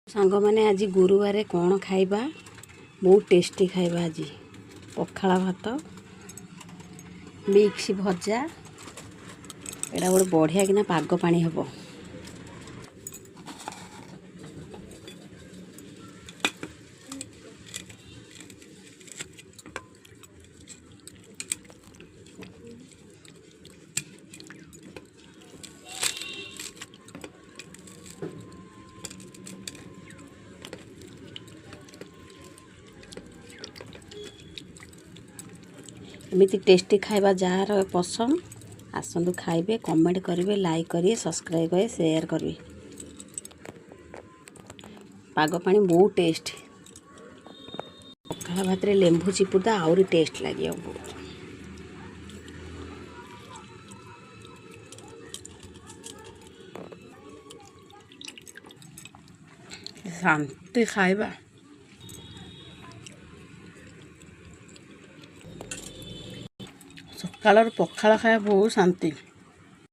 सांग मैंने आज गुरुवार कौन खाइबा बहुत टेस्टी खाइबा आज पखाला भात मिक्स भजा एटा गोटे बढ़िया किना पाग पानी हम एमती टेस्टी खाइबा जार पसंद आसतु खाइबे कमेंट करेंगे लाइक करेंगे सब्सक्राइब करेंगे शेयर करेंगे। पाग पानी बहुत टेस्ट पखाला भात रे लेंबू चिपुदा आउरी टेस्ट लगे बहुत शांति खाइबा सकाल पखाला खाया बहुत शांति।